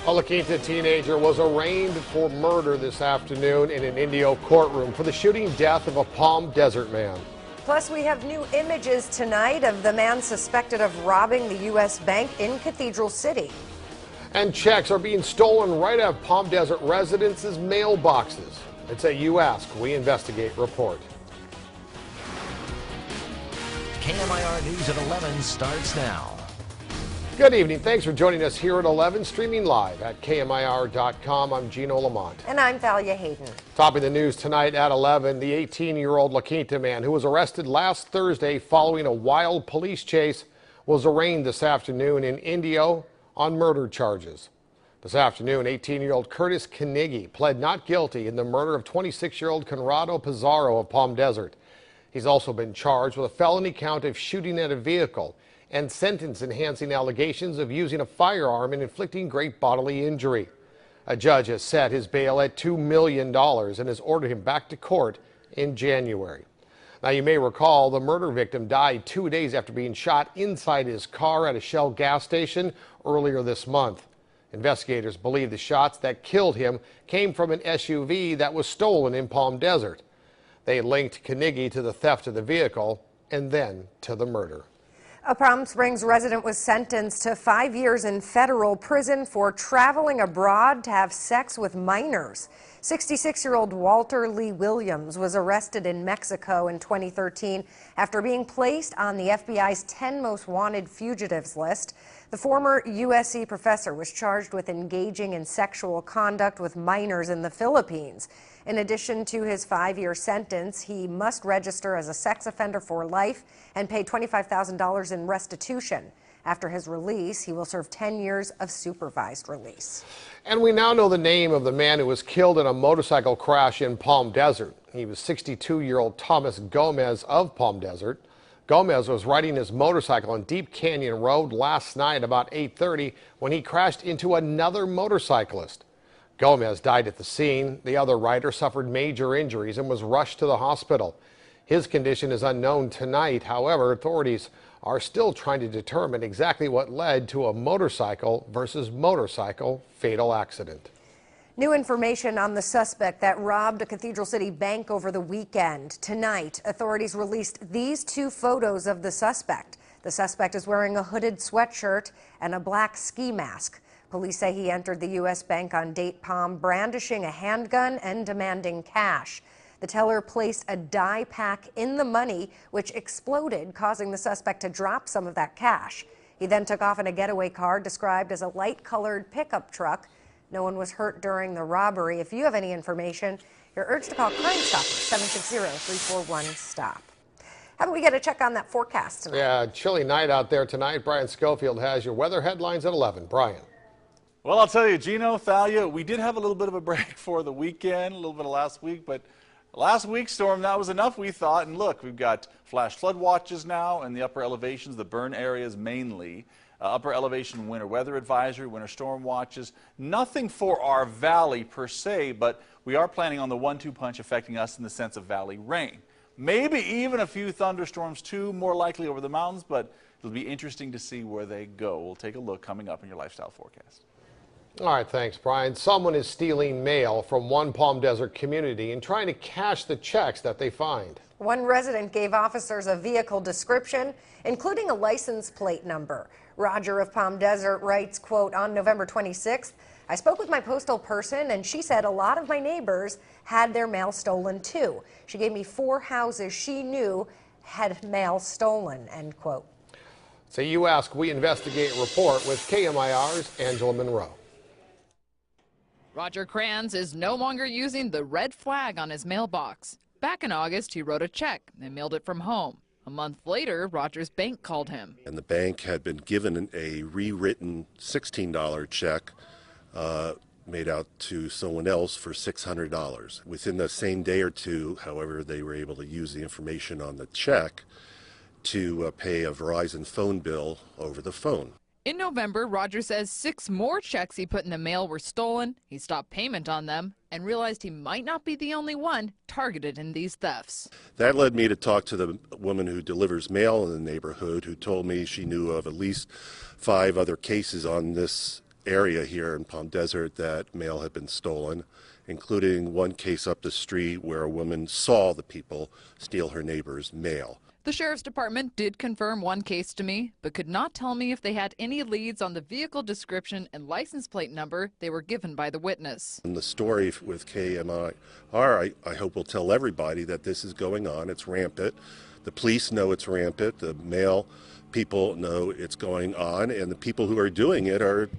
A La Quinta teenager was arraigned for murder this afternoon in an Indio courtroom for the shooting death of a Palm Desert man. Plus, we have new images tonight of the man suspected of robbing the U.S. Bank in Cathedral City. And checks are being stolen right out of Palm Desert residents' mailboxes. It's a You Ask, We Investigate report. KMIR News at 11 starts now. Good evening. Thanks for joining us here at 11, streaming live at KMIR.com. I'm Gino KMIR. And I'm Thalia Hayden. Topping the news tonight at 11, the 18-year-old La Quinta man who was arrested last Thursday following a wild police chase was arraigned this afternoon in Indio on murder charges. This afternoon, 18-year-old Curtis Carnegie pled not guilty in the murder of 26-year-old Conrado Pizarro of Palm Desert. He's also been charged with a felony count of shooting at a vehicle and sentence-enhancing allegations of using a firearm and inflicting great bodily injury. A judge has set his bail at $2 million and has ordered him back to court in January. Now, you may recall the murder victim died 2 days after being shot inside his car at a Shell gas station earlier this month. Investigators believe the shots that killed him came from an SUV that was stolen in Palm Desert. They linked Carnegie to the theft of the vehicle and then to the murder. A Palm Springs resident was sentenced to 5 years in federal prison for traveling abroad to have sex with minors. 66-year-old Walter Lee Williams was arrested in Mexico in 2013 after being placed on the FBI's 10 most wanted fugitives list. The former USC professor was charged with engaging in sexual conduct with minors in the Philippines. In addition to his 5-year sentence, he must register as a sex offender for life and pay $25,000 in restitution. After his release, he will serve 10 years of supervised release. And we now know the name of the man who was killed in a motorcycle crash in Palm Desert. He was 62-year-old Thomas Gomez of Palm Desert. Gomez was riding his motorcycle on Deep Canyon Road last night about 8:30 when he crashed into another motorcyclist. Gomez died at the scene. The other rider suffered major injuries and was rushed to the hospital. His condition is unknown tonight. However, authorities are still trying to determine exactly what led to a motorcycle versus motorcycle fatal accident. New information on the suspect that robbed a Cathedral City bank over the weekend. Tonight, authorities released these two photos of the suspect. The suspect is wearing a hooded sweatshirt and a black ski mask. Police say he entered the U.S. Bank on Date Palm brandishing a handgun and demanding cash. The teller placed a dye pack in the money, which exploded, causing the suspect to drop some of that cash. He then took off in a getaway car described as a light-colored pickup truck. No one was hurt during the robbery. If you have any information, you're urged to call Crime Stoppers, 760-341-STOP. How about we get a check on that forecast tonight? Yeah, chilly night out there tonight. Brian Schofield has your weather headlines at 11. Brian. Well, I'll tell you, Gino, Thalia, we did have a little bit of a break for the weekend, a little bit of last week, but last week's storm, that was enough, we thought. And look, we've got flash flood watches now in the upper elevations, the burn areas mainly. Upper elevation winter weather advisory, winter storm watches. Nothing for our valley per se, but we are planning on the 1-2 punch affecting us in the sense of valley rain. Maybe even a few thunderstorms too, more likely over the mountains, but it'll be interesting to see where they go. We'll take a look coming up in your lifestyle forecast. All right, thanks, Brian. Someone is stealing mail from one Palm Desert community and trying to cash the checks that they find. One resident gave officers a vehicle description, including a license plate number. Roger of Palm Desert writes, quote, on November 26th, I spoke with my postal person and she said a lot of my neighbors had their mail stolen too. She gave me 4 houses she knew had mail stolen, end quote. So You Ask, We Investigate report with KMIR's Angela Monroe. Roger Kranz is no longer using the red flag on his mailbox. Back in August, he wrote a check and mailed it from home. A month later, Roger's bank called him. And the bank had been given a rewritten $16 check made out to someone else for $600. Within the same day or two, however, they were able to use the information on the check to pay a Verizon phone bill over the phone. In November, Roger says 6 more checks he put in the mail were stolen. He stopped payment on them and realized he might not be the only one targeted in these thefts. That led me to talk to the woman who delivers mail in the neighborhood, who told me she knew of at least 5 other cases on this area here in Palm Desert that mail had been stolen, including one case up the street where a woman saw the people steal her neighbor's mail. The sheriff's department did confirm one case to me, but could not tell me if they had any leads on the vehicle description and license plate number they were given by the witness. And the story with KMIR, I hope will tell everybody that this is going on. It's rampant. The police know it's rampant. The mail people know it's going on, and the people who are doing it are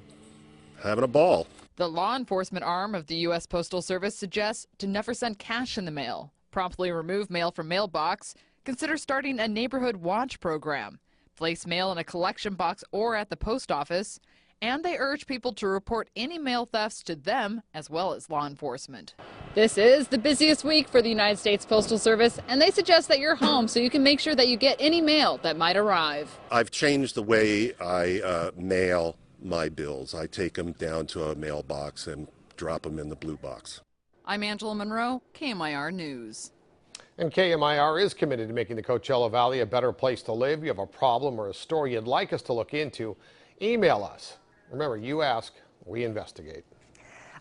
having a ball. The law enforcement arm of the U.S. Postal Service suggests to never send cash in the mail, promptly remove mail from mailbox, consider starting a neighborhood watch program, place mail in a collection box or at the post office, and they urge people to report any mail thefts to them as well as law enforcement. This is the busiest week for the United States Postal Service, and they suggest that you're home so you can make sure that you get any mail that might arrive. I've changed the way I mail my bills. I take them down to a mailbox and drop them in the blue box. I'm Angela Monroe, KMIR News. And KMIR is committed to making the Coachella Valley a better place to live. You have a problem or a story you'd like us to look into, email us. Remember, you ask, we investigate.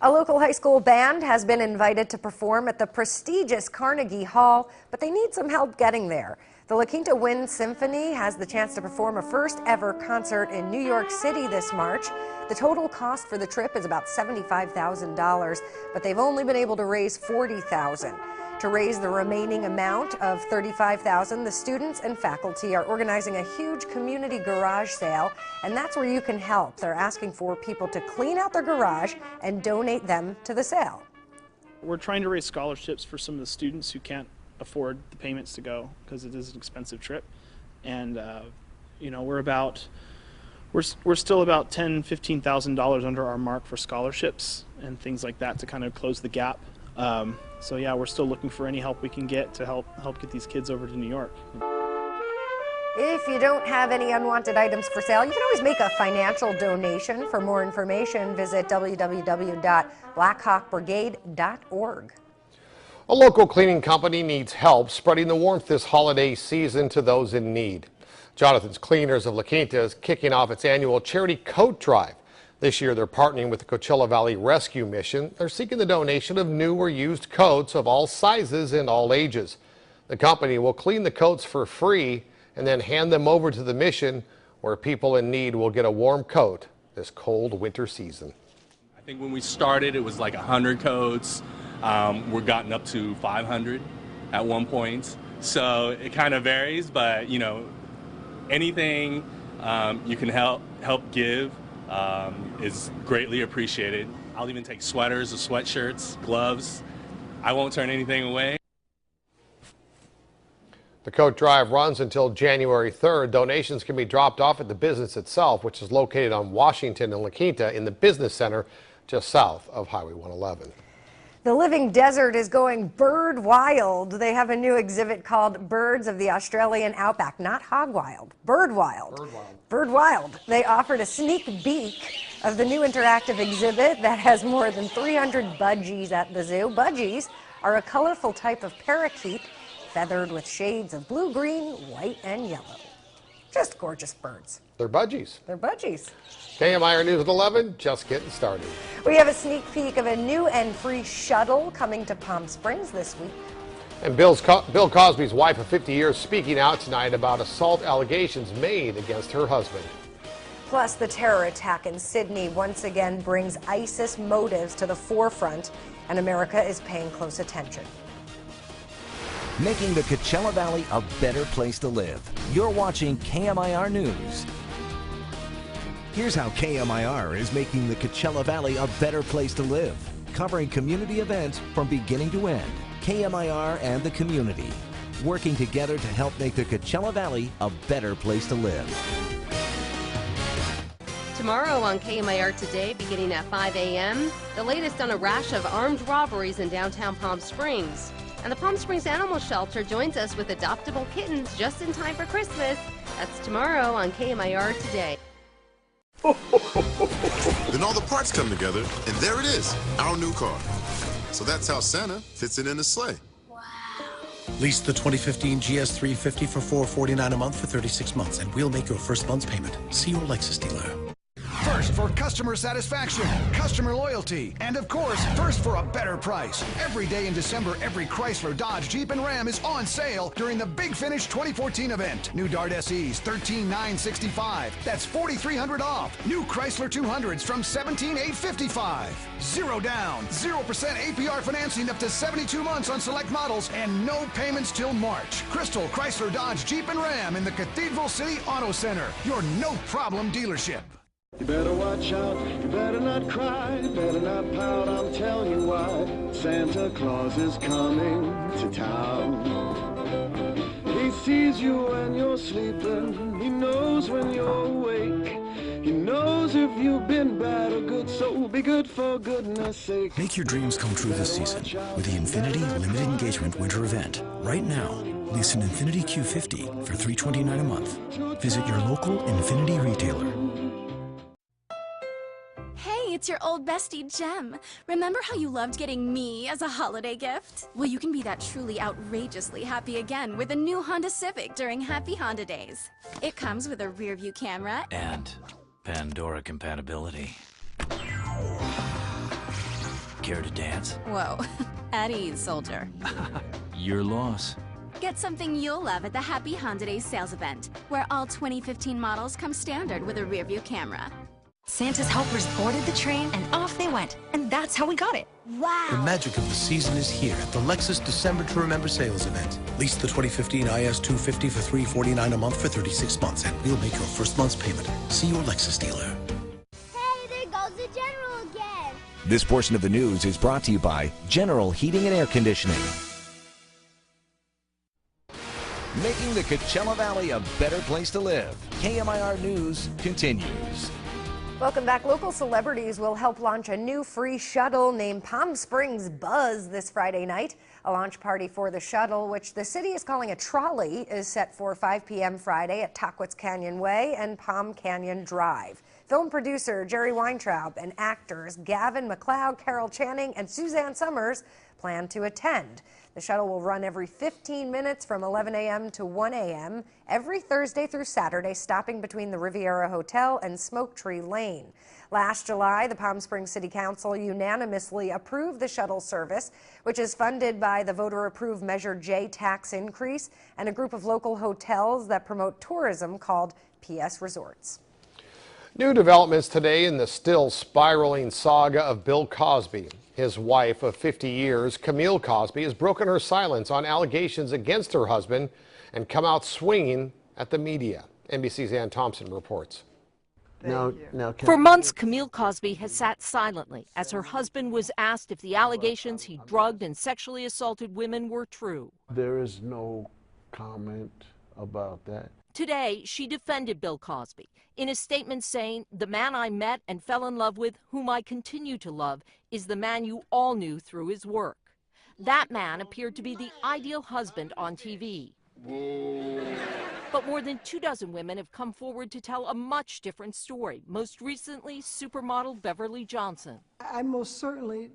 A local high school band has been invited to perform at the prestigious Carnegie Hall, but they need some help getting there. The La Quinta Wind Symphony has the chance to perform a first ever concert in New York City this March. The total cost for the trip is about $75,000, but they've only been able to raise $40,000. To raise the remaining amount of $35,000, the students and faculty are organizing a huge community garage sale, and that's where you can help. They're asking for people to clean out their garage and donate them to the sale. We're trying to raise scholarships for some of the students who can't afford the payments to go because it is an expensive trip, and you know, we're still about $10,000–$15,000 under our mark for scholarships and things like that to kind of close the gap. So yeah, we're still looking for any help we can get to help get these kids over to New York. If you don't have any unwanted items for sale, you can always make a financial donation. For more information, visit www.blackhawkbrigade.org. A local cleaning company needs help spreading the warmth this holiday season to those in need. Jonathan's Cleaners of La Quinta is kicking off its annual charity coat drive. This year, they're partnering with the Coachella Valley Rescue Mission. They're seeking the donation of new or used coats of all sizes and all ages. The company will clean the coats for free and then hand them over to the mission, where people in need will get a warm coat this cold winter season. I think when we started, it was like 100 coats. We're gotten up to 500 at one point. So it kind of varies, but you know, anything you can help give is greatly appreciated. I'll even take sweaters or sweatshirts, gloves. I won't turn anything away. The coat drive runs until January 3rd. Donations can be dropped off at the business itself, which is located on Washington and La Quinta in the business center just south of Highway 111. The living desert is going bird wild. They have a new exhibit called Birds of the Australian Outback, not hog wild, bird wild. Bird wild. Bird wild. They offered a sneak peek of the new interactive exhibit that has more than 300 budgies at the zoo. Budgies are a colorful type of parakeet feathered with shades of blue, green, white, and yellow. Just gorgeous birds. They're budgies. They're budgies. KMIR News at 11, just getting started. We have a sneak peek of a new and free shuttle coming to Palm Springs this week. And Bill Cosby's wife of 50 years speaking out tonight about assault allegations made against her husband. Plus, the terror attack in Sydney once again brings ISIS motives to the forefront, and America is paying close attention. Making the Coachella Valley a better place to live. You're watching KMIR News. Here's how KMIR is making the Coachella Valley a better place to live. Covering community events from beginning to end. KMIR and the community. Working together to help make the Coachella Valley a better place to live. Tomorrow on KMIR Today, beginning at 5 a.m., the latest on a rash of armed robberies in downtown Palm Springs. And the Palm Springs Animal Shelter joins us with adoptable kittens just in time for Christmas. That's tomorrow on KMIR Today. Then all the parts come together, and there it is, our new car. So that's how Santa fits it in his sleigh. Wow. Lease the 2015 GS350 for $449 a month for 36 months, and we'll make your first month's payment. See your Lexus dealer. First for customer satisfaction, customer loyalty, and of course, first for a better price. Every day in December, every Chrysler, Dodge, Jeep, and Ram is on sale during the Big Finish 2014 event. New Dart SEs, $13,965. That's $4,300 off. New Chrysler 200s from $17,855. Zero down, 0% APR financing up to 72 months on select models, and no payments till March. Crystal, Chrysler, Dodge, Jeep, and Ram in the Cathedral City Auto Center, your no-problem dealership. You better watch out, you better not cry, you better not pout, I'm telling you why. Santa Claus is coming to town. He sees you when you're sleeping, he knows when you're awake. He knows if you've been bad or good, so be good for goodness sake. Make your dreams come true this season with the Infinity Limited Engagement Winter Event. Right now, lease an Infinity Q50 for $329 a month. Visit your local Infinity retailer. Hey, it's your old bestie, Jem. Remember how you loved getting me as a holiday gift? Well, you can be that truly outrageously happy again with a new Honda Civic during Happy Honda Days. It comes with a rear-view camera and Pandora compatibility. Care to dance? Whoa. At ease, soldier. Your loss. Get something you'll love at the Happy Honda Days sales event, where all 2015 models come standard with a rear-view camera. Santa's helpers boarded the train and off they went. And that's how we got it. Wow. The magic of the season is here at the Lexus December to Remember sales event. Lease the 2015 IS 250 for $349 a month for 36 months, and we'll make your first month's payment. See your Lexus dealer. Hey, there goes the General again. This portion of the news is brought to you by General Heating and Air Conditioning. Making the Coachella Valley a better place to live. KMIR News continues. Welcome back. Local celebrities will help launch a new free shuttle named Palm Springs Buzz this Friday night. A launch party for the shuttle, which the city is calling a trolley, is set for 5 p.m. Friday at Tahquitz Canyon Way and Palm Canyon Drive. Film producer Jerry Weintraub and actors Gavin MacLeod, Carol Channing, and Suzanne Summers plan to attend. The shuttle will run every 15 minutes from 11 a.m. to 1 a.m. every Thursday through Saturday, stopping between the Riviera Hotel and Smoke Tree Lane. Last July, the Palm Springs City Council unanimously approved the shuttle service, which is funded by the voter-approved Measure J tax increase and a group of local hotels that promote tourism called PS Resorts. New developments today in the still spiraling saga of Bill Cosby. His wife of 50 years, Camille Cosby, has broken her silence on allegations against her husband and come out swinging at the media. NBC's Ann Thompson reports. For months, Camille Cosby has sat silently as her husband was asked if the allegations he drugged and sexually assaulted women were true. There is no comment about that. Today, she defended Bill Cosby in a statement saying, "The man I met and fell in love with, whom I continue to love, is the man you all knew through his work." That man appeared to be the ideal husband on TV. But more than 24 women have come forward to tell a much different story, most recently supermodel Beverly Johnson. I most certainly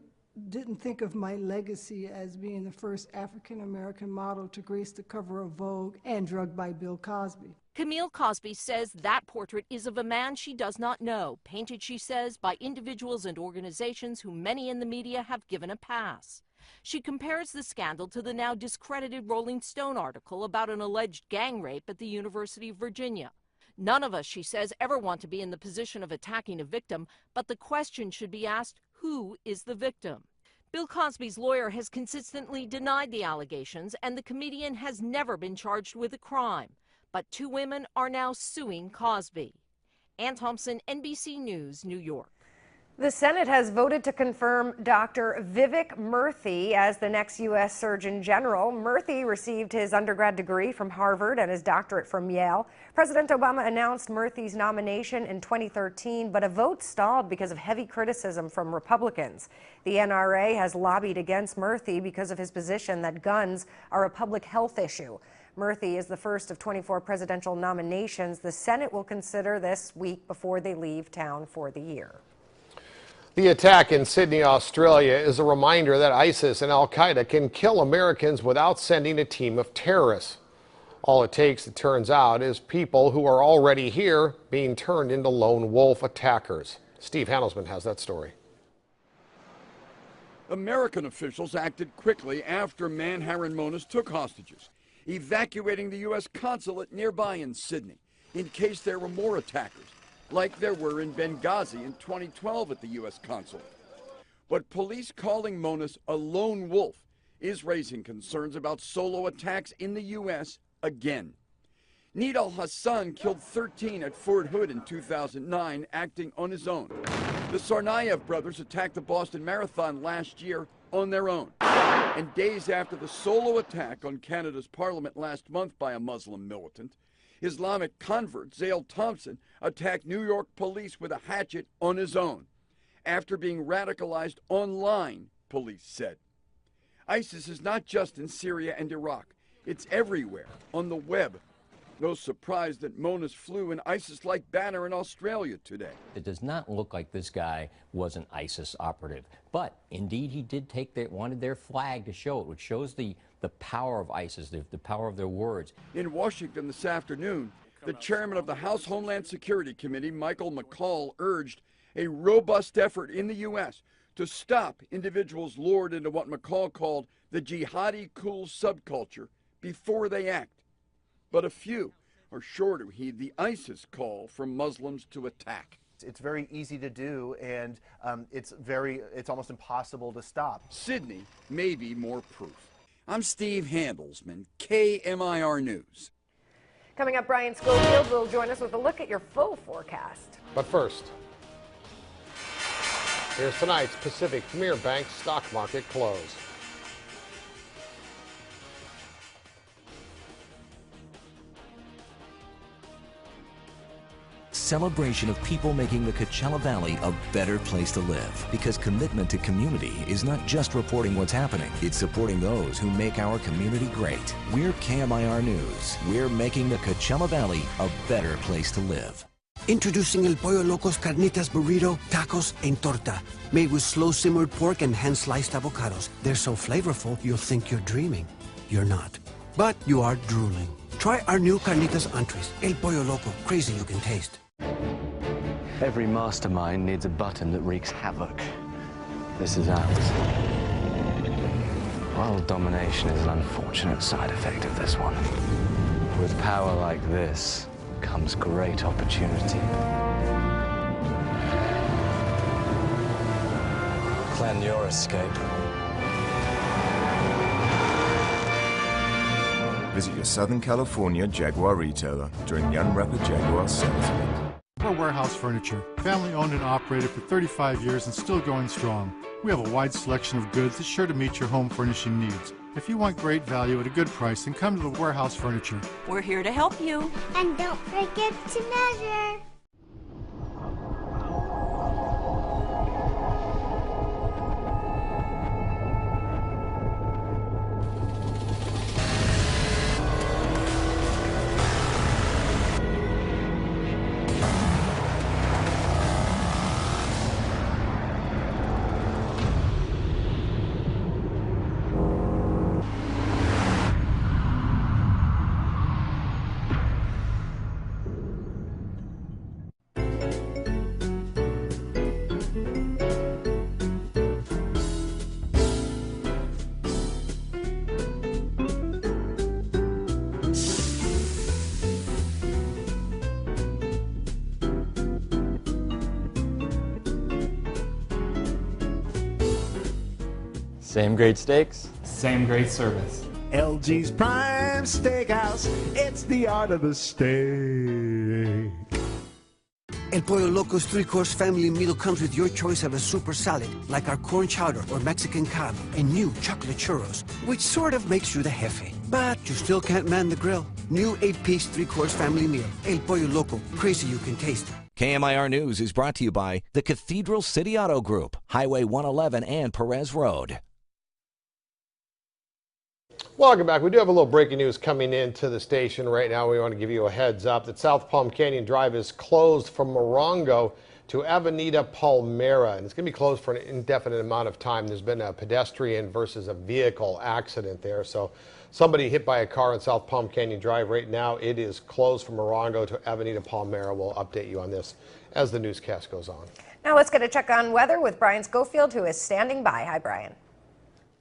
didn't think of my legacy as being the first African-American model to grace the cover of Vogue and drugged by Bill Cosby. Camille Cosby says that portrait is of a man she does not know, painted, she says, by individuals and organizations who many in the media have given a pass. She compares the scandal to the now discredited Rolling Stone article about an alleged gang rape at the University of Virginia. None of us, she says, ever want to be in the position of attacking a victim, but the question should be asked, who is the victim? Bill Cosby's lawyer has consistently denied the allegations, and the comedian has never been charged with a crime. But 2 women are now suing Cosby. Ann Thompson, NBC News, New York. The Senate has voted to confirm Dr. Vivek Murthy as the next U.S. Surgeon General. Murthy received his undergrad degree from Harvard and his doctorate from Yale. President Obama announced Murthy's nomination in 2013, but a vote stalled because of heavy criticism from Republicans. The NRA has lobbied against Murthy because of his position that guns are a public health issue. Murthy is the first of 24 presidential nominations the Senate will consider this week before they leave town for the year. The attack in Sydney, Australia is a reminder that ISIS and al-Qaeda can kill Americans without sending a team of terrorists. All it takes, it turns out, is people who are already here being turned into lone wolf attackers. Steve Handelsman has that story. American officials acted quickly after Manharan Monas took hostages, evacuating the U.S. consulate nearby in Sydney in case there were more attackers, like there were in Benghazi in 2012 at the U.S. consulate. But police calling Monas a lone wolf is raising concerns about solo attacks in the U.S. again. Nidal Hassan killed 13 at Fort Hood in 2009, acting on his own. The Tsarnaev brothers attacked the Boston Marathon last year on their own. And days after the solo attack on Canada's parliament last month by a Muslim militant, Islamic convert Zale Thompson attacked New York police with a hatchet on his own, after being radicalized online, police said. ISIS is not just in Syria and Iraq. It's everywhere, on the web. No surprise that Monas flew an ISIS-like banner in Australia today. It does not look like this guy was an ISIS operative, but indeed he did wanted their flag to show it, which shows the power of ISIS, the power of their words. In Washington this afternoon, the chairman of the House Homeland Security Committee, Michael McCaul, urged a robust effort in the U.S. to stop individuals lured into what McCaul called the jihadi cool subculture before they act. But a few are sure to heed the ISIS call from Muslims to attack. It's very easy to do, and it's almost impossible to stop. Sydney may be more proof. I'm Steve Handelsman, KMIR News. Coming up, Brian Schofield will join us with a look at your full forecast. But first, here's tonight's Pacific Premier Bank stock market close. Celebration of people making the Coachella Valley a better place to live. Because commitment to community is not just reporting what's happening, it's supporting those who make our community great. We're KMIR News. We're making the Coachella Valley a better place to live. Introducing El Pollo Loco's Carnitas Burrito, Tacos, and Torta. Made with slow-simmered pork and hand-sliced avocados. They're so flavorful, you'll think you're dreaming. You're not. But you are drooling. Try our new Carnitas entrees. El Pollo Loco, crazy you can taste. Every mastermind needs a button that wreaks havoc. This is ours. World domination is an unfortunate side effect of this one. With power like this comes great opportunity. Plan your escape. Visit your Southern California Jaguar retailer during the Unwrapped Jaguar sales event. We're Warehouse Furniture, family owned and operated for 35 years and still going strong. We have a wide selection of goods that's sure to meet your home furnishing needs. If you want great value at a good price, then come to the Warehouse Furniture. We're here to help you. And don't forget to measure. Same great steaks, same great service. LG's Prime Steakhouse, it's the art of the steak. El Pollo Loco's three-course family meal comes with your choice of a super salad, like our corn chowder or Mexican cab, and new chocolate churros, which sort of makes you the jefe. But you still can't man the grill. New 8-piece three-course family meal. El Pollo Loco, crazy you can taste. KMIR News is brought to you by the Cathedral City Auto Group, Highway 111 and Perez Road. Welcome back. We do have a little breaking news coming into the station right now. We want to give you a heads up that South Palm Canyon Drive is closed from Morongo to Avenida Palmera, and it's going to be closed for an indefinite amount of time. There's been a pedestrian versus a vehicle accident there, so somebody hit by a car on South Palm Canyon Drive right now. It is closed from Morongo to Avenida Palmera. We'll update you on this as the newscast goes on. Now let's get a check on weather with Brian Schofield, who is standing by. Hi, Brian.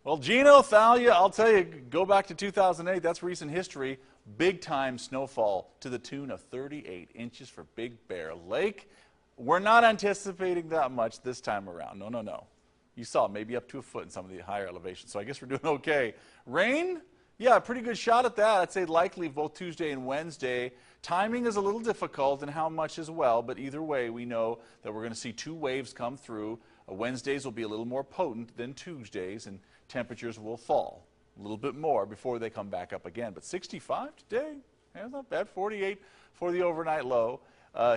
Well, Gino, Thalia, I'll tell you, go back to 2008. That's recent history. Big-time snowfall to the tune of 38 inches for Big Bear Lake. We're not anticipating that much this time around. No, no, no. You saw maybe up to a foot in some of the higher elevations, so I guess we're doing okay. Rain? Yeah, pretty good shot at that. I'd say likely both Tuesday and Wednesday. Timing is a little difficult and how much as well, but either way, we know that we're going to see two waves come through. Wednesdays will be a little more potent than Tuesdays, and temperatures will fall a little bit more before they come back up again. But 65 today, that's not bad. 48 for the overnight low.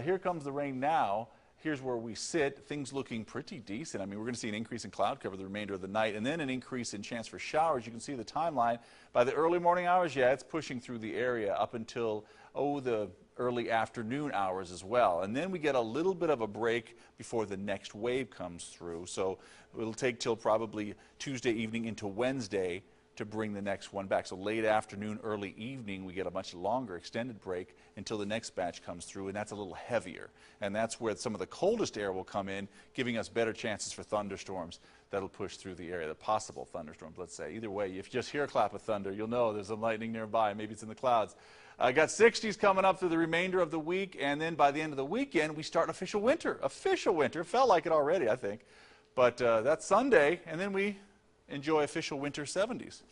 Here comes the rain now. Here's where we sit. Things looking pretty decent. I mean, we're going to see an increase in cloud cover the remainder of the night, and then an increase in chance for showers. You can see the timeline. By the early morning hours, yeah, it's pushing through the area up until, the early afternoon hours as well. And then we get a little bit of a break before the next wave comes through. So it'll take till probably Tuesday evening into Wednesday to bring the next one back. So late afternoon, early evening, we get a much longer extended break until the next batch comes through, and that's a little heavier. And that's where some of the coldest air will come in, giving us better chances for thunderstorms that'll push through the area, the possible thunderstorms, let's say. Either way, if you just hear a clap of thunder, you'll know there's some lightning nearby. Maybe it's in the clouds. I got 60s coming up through the remainder of the week, and then by the end of the weekend, we start official winter. Official winter. Felt like it already, I think. But that's Sunday, and then we enjoy official winter 70s.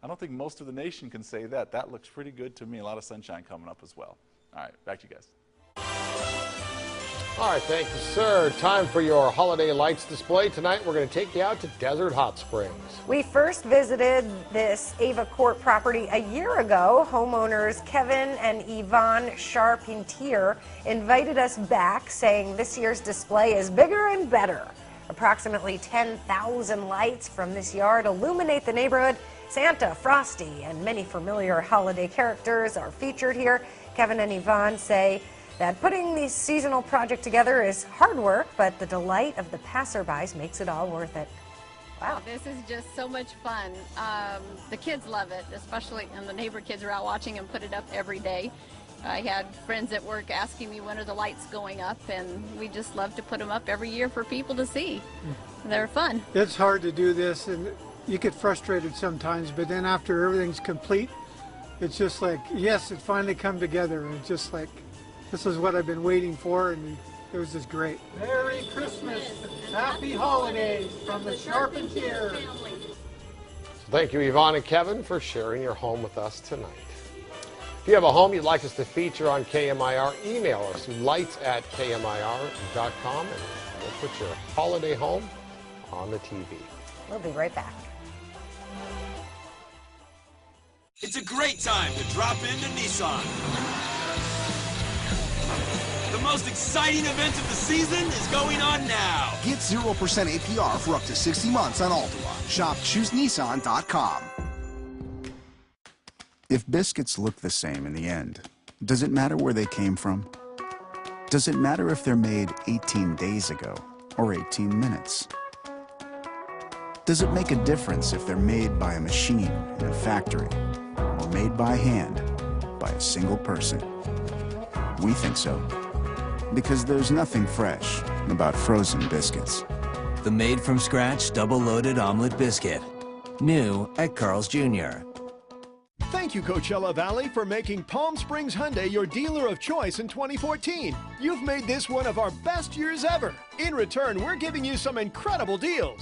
I don't think most of the nation can say that. That looks pretty good to me. A lot of sunshine coming up as well. All right, back to you guys. All right, thank you, sir. Time for your holiday lights display. Tonight, we're going to take you out to Desert Hot Springs. We first visited this Ava Court property a year ago. Homeowners Kevin and Yvonne Charpentier invited us back, saying this year's display is bigger and better. Approximately 10,000 lights from this yard illuminate the neighborhood. Santa, Frosty, and many familiar holiday characters are featured here. Kevin and Yvonne say that putting this seasonal project together is hard work, but the delight of the passerbys makes it all worth it. Wow. This is just so much fun. The kids love it, especially, and the neighbor kids are out watching and put it up every day. I had friends at work asking me when are the lights going up, and we just love to put them up every year for people to see. They're fun. It's hard to do this, and you get frustrated sometimes, but then after everything's complete, it's just like, yes, it finally come together. And it's just like, this is what I've been waiting for, and it was just great. Merry Christmas, Happy Holidays from the Charpentier. Thank you, Yvonne and Kevin, for sharing your home with us tonight. If you have a home you'd like us to feature on KMIR, email us lights@kmir.com, and we'll put your holiday home on the TV. We'll be right back. It's a great time to drop into Nissan. The most exciting event of the season is going on now. Get 0% APR for up to 60 months on Altima. Shop ChooseNissan.com. If biscuits look the same in the end, does it matter where they came from? Does it matter if they're made 18 days ago or 18 minutes? Does it make a difference if they're made by a machine in a factory or made by hand by a single person? We think so, because there's nothing fresh about frozen biscuits. The made-from-scratch double-loaded omelet biscuit. New at Carl's Jr. Thank you, Coachella Valley, for making Palm Springs Hyundai your dealer of choice in 2014. You've made this one of our best years ever. In return, we're giving you some incredible deals.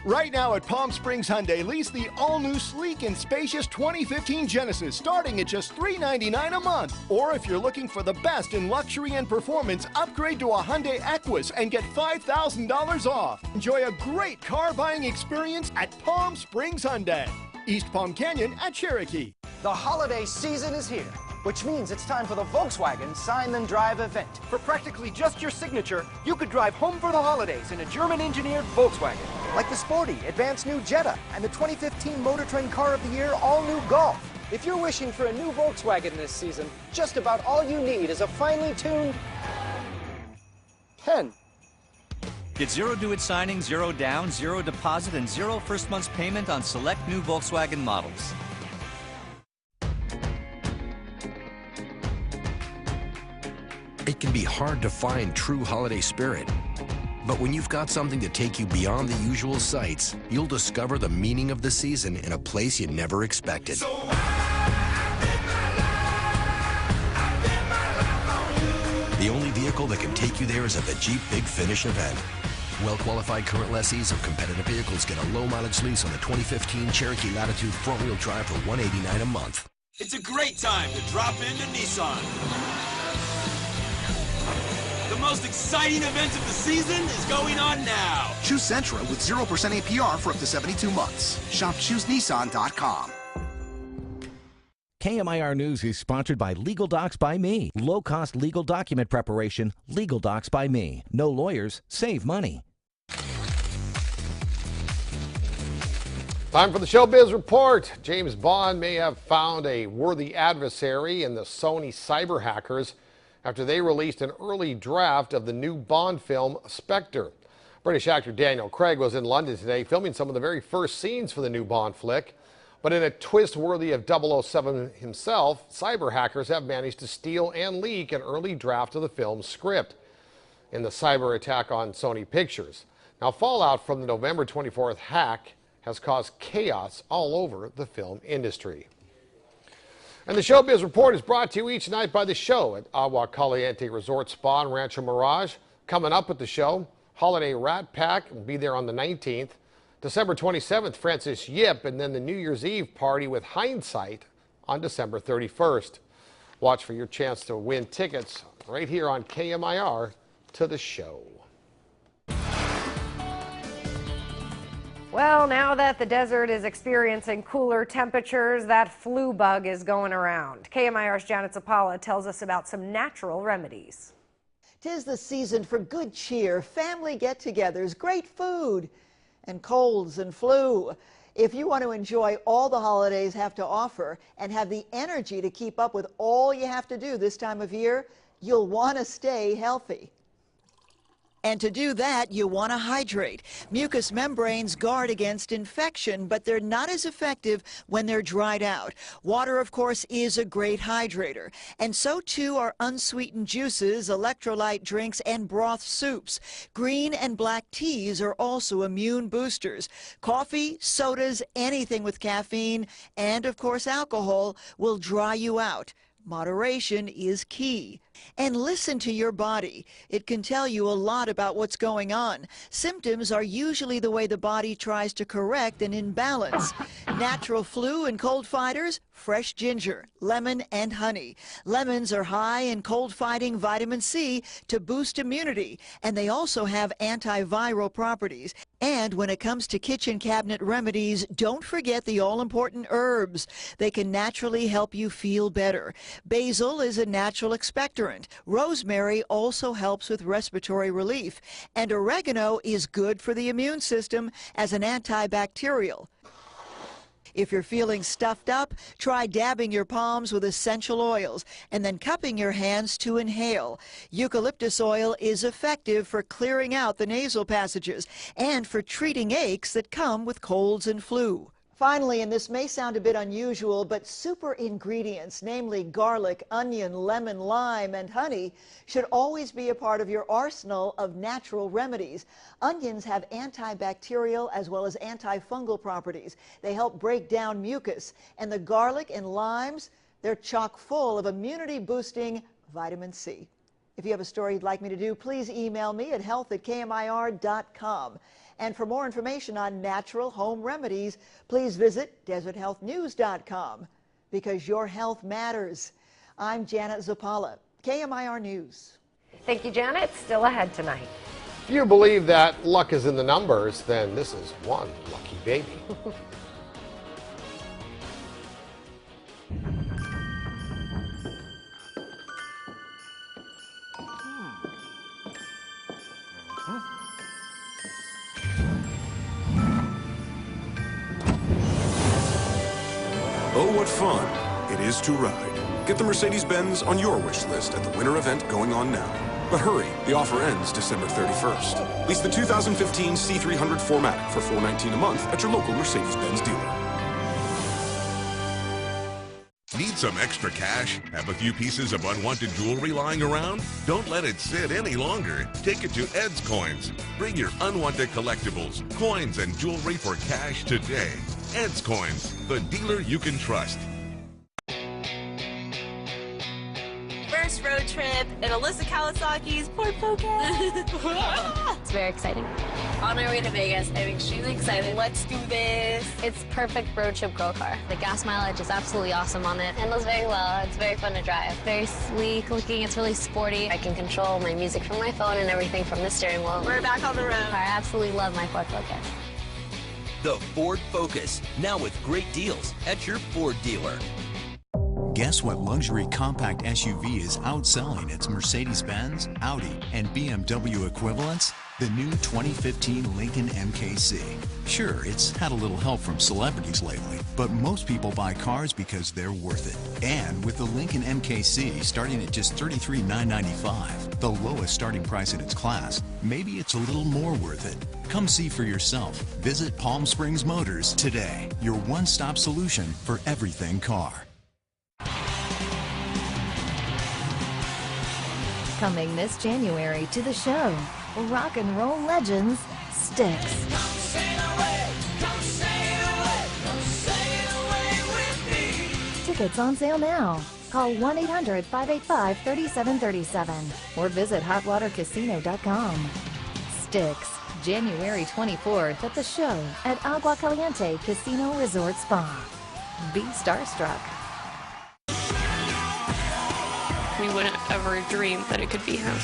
Right now at Palm Springs Hyundai, lease the all-new sleek and spacious 2015 Genesis starting at just $399 a month. Or if you're looking for the best in luxury and performance, upgrade to a Hyundai Equus and get $5,000 off. Enjoy a great car buying experience at Palm Springs Hyundai, East Palm Canyon at Cherokee. The holiday season is here, which means it's time for the Volkswagen Sign Then Drive event. For practically just your signature, you could drive home for the holidays in a German-engineered Volkswagen. Like the sporty, advanced new Jetta and the 2015 Motor Trend Car of the Year all-new Golf. If you're wishing for a new Volkswagen this season, just about all you need is a finely tuned 10. Get zero due at signing, zero down, zero deposit, and zero first month's payment on select new Volkswagen models. A It can be hard to find true holiday spirit. But when you've got something to take you beyond the usual sights, you'll discover the meaning of the season in a place you never expected. The only vehicle that can take you there is at the Jeep Big Finish event. Well-qualified current lessees of competitive vehicles get a low-mileage lease on the 2015 Cherokee Latitude front-wheel drive for $189 a month. It's a great time to drop into Nissan. The most exciting event of the season is going on now. Choose Sentra with 0% APR for up to 72 months. Shop ChooseNissan.com. KMIR News is sponsored by Legal Docs by Me. Low-cost legal document preparation, Legal Docs by Me. No lawyers, save money. Time for the Showbiz Report. James Bond may have found a worthy adversary in the Sony cyber hackers after they released an early draft of the new Bond film, Spectre. British actor Daniel Craig was in London today filming some of the very first scenes for the new Bond flick. But in a twist worthy of 007 himself, cyber hackers have managed to steal and leak an early draft of the film's script in the cyber attack on Sony Pictures. Now, fallout from the November 24th hack has caused chaos all over the film industry. And the Showbiz Report is brought to you each night by the show at Agua Caliente Resort Spa and Rancho Mirage. Coming up at the show, Holiday Rat Pack will be there on the 19th. December 27th, Francis Yip, and then the New Year's Eve party with Hindsight on December 31st. Watch for your chance to win tickets right here on KMIR to the show. Well, now that the desert is experiencing cooler temperatures, that flu bug is going around. KMIR's Janet Zapala tells us about some natural remedies. 'Tis the season for good cheer, family get-togethers, great food, and colds and flu. If you want to enjoy all the holidays have to offer and have the energy to keep up with all you have to do this time of year, you'll want to stay healthy. And to do that, you want to hydrate. Mucous membranes guard against infection, but they're not as effective when they're dried out. Water, of course, is a great hydrator. And so, too, are unsweetened juices, electrolyte drinks, and broth soups. Green and black teas are also immune boosters. Coffee, sodas, anything with caffeine, and, of course, alcohol will dry you out. Moderation is key. And listen to your body. It can tell you a lot about what's going on. Symptoms are usually the way the body tries to correct an imbalance. Natural flu and cold fighters, fresh ginger, lemon, and honey. Lemons are high in cold-fighting vitamin C to boost immunity, and they also have antiviral properties. And when it comes to kitchen cabinet remedies, don't forget the all-important herbs. They can naturally help you feel better. Basil is a natural expectorant. Rosemary also helps with respiratory relief. And oregano is good for the immune system as an antibacterial. If you're feeling stuffed up, try dabbing your palms with essential oils and then cupping your hands to inhale. Eucalyptus oil is effective for clearing out the nasal passages and for treating aches that come with colds and flu. Finally, and this may sound a bit unusual, but super ingredients, namely garlic, onion, lemon, lime, and honey, should always be a part of your arsenal of natural remedies. Onions have antibacterial as well as antifungal properties. They help break down mucus. And the garlic and limes, they're chock full of immunity-boosting vitamin C. If you have a story you'd like me to do, please email me at health@KMIR.com. And for more information on natural home remedies, please visit deserthealthnews.com, because your health matters. I'm Janet Zapala, KMIR News. Thank you, Janet. Still ahead tonight. If you believe that luck is in the numbers, then this is one lucky baby. Oh, what fun it is to ride. Get the Mercedes-Benz on your wish list at the winter event going on now. But hurry, the offer ends December 31st. Lease the 2015 C300 4MATIC for $419 a month at your local Mercedes-Benz dealer. Need some extra cash? Have a few pieces of unwanted jewelry lying around? Don't let it sit any longer. Take it to Ed's Coins. Bring your unwanted collectibles, coins, and jewelry for cash today. Ed's Coins, the dealer you can trust. First road trip in Alyssa Kawasaki's Ford Focus. It's very exciting. On our way to Vegas, I'm extremely excited. Let's do this. It's perfect road trip girl car. The gas mileage is absolutely awesome on it. Handles very well. It's very fun to drive. Very sleek looking. It's really sporty. I can control my music from my phone and everything from the steering wheel. We're back on the road. I absolutely love my Ford Focus. The Ford Focus, now with great deals at your Ford dealer. Guess what luxury compact SUV is outselling its Mercedes-Benz, Audi, and BMW equivalents? The new 2015 Lincoln MKC. Sure, it's had a little help from celebrities lately, but most people buy cars because they're worth it. And with the Lincoln MKC starting at just $33,995, the lowest starting price in its class, maybe it's a little more worth it. Come see for yourself. Visit Palm Springs Motors today, your one-stop solution for everything car. Coming this January to the show, rock and roll legends, Styx. Tickets on sale now. Call 1-800-585-3737 or visit hotwatercasino.com. Styx, January 24th at the show at Agua Caliente Casino Resort Spa. Be starstruck. We wouldn't ever dream that it could be him.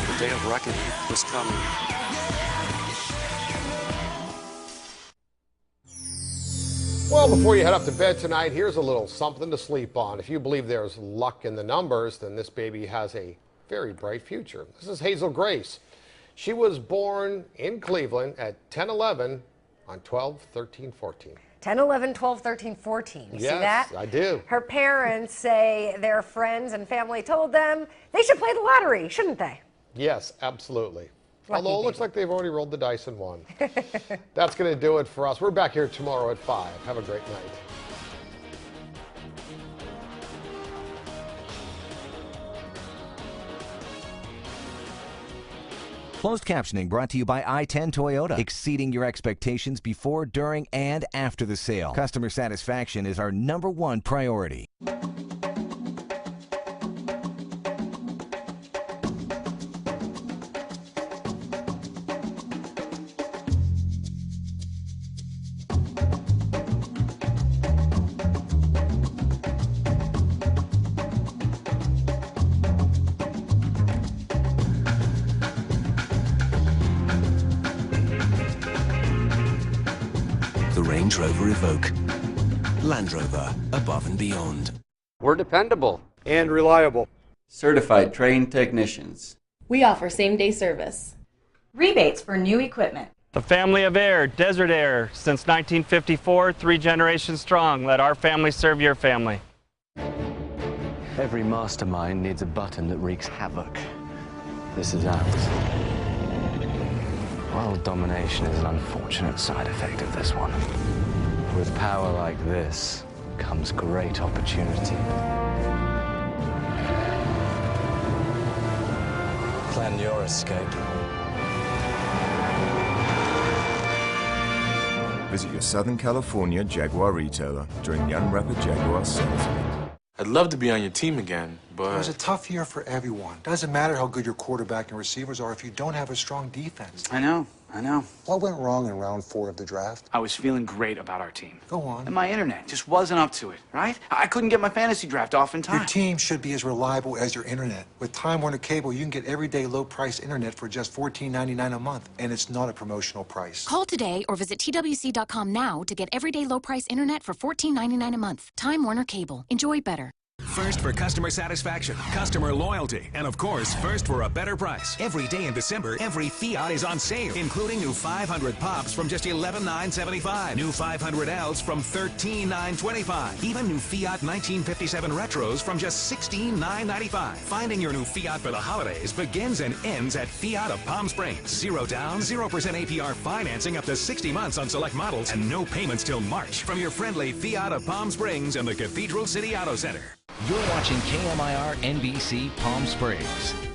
The day of reckoning was coming. Well, before you head up to bed tonight, here's a little something to sleep on. If you believe there's luck in the numbers, then this baby has a very bright future. This is Hazel Grace. She was born in Cleveland at 10/11 on 12/13/14. 10, 11, 12, 13, 14. You see that? Yes, I do. Her parents say their friends and family told them they should play the lottery, shouldn't they? Yes, absolutely. Lucky Although it looks like they've already rolled the dice and won. That's going to do it for us. We're back here tomorrow at 5. Have a great night. Closed captioning brought to you by I-10 Toyota. Exceeding your expectations before, during, and after the sale. Customer satisfaction is our #1 priority. Range Rover Evoque. Land Rover, above and beyond. We're dependable and reliable. Certified trained technicians. We offer same-day service. Rebates for new equipment. The family of Air, Desert Air, since 1954, 3 generations strong. Let our family serve your family. Every mastermind needs a button that wreaks havoc. This is ours. World domination is an unfortunate side effect of this one. With power like this comes great opportunity. Plan your escape. Visit your Southern California Jaguar retailer during the Unwrapped Jaguar sales event. I'd love to be on your team again, but... It was a tough year for everyone. Doesn't matter how good your quarterback and receivers are if you don't have a strong defense. I know. What went wrong in round 4 of the draft? I was feeling great about our team. Go on. And my internet just wasn't up to it, right? I couldn't get my fantasy draft off in time. Your team should be as reliable as your internet. With Time Warner Cable, you can get everyday low-price internet for just $14.99 a month, and it's not a promotional price. Call today or visit TWC.com now to get everyday low-price internet for $14.99 a month. Time Warner Cable. Enjoy better. First for customer satisfaction, customer loyalty, and of course, first for a better price. Every day in December, every Fiat is on sale, including new 500 Pops from just $11,975, new 500Ls from $13,925, even new Fiat 1957 Retros from just $16,995. Finding your new Fiat for the holidays begins and ends at Fiat of Palm Springs. 0 down, 0% APR financing up to 60 months on select models, and no payments till March. From your friendly Fiat of Palm Springs and the Cathedral City Auto Center. You're watching KMIR NBC Palm Springs.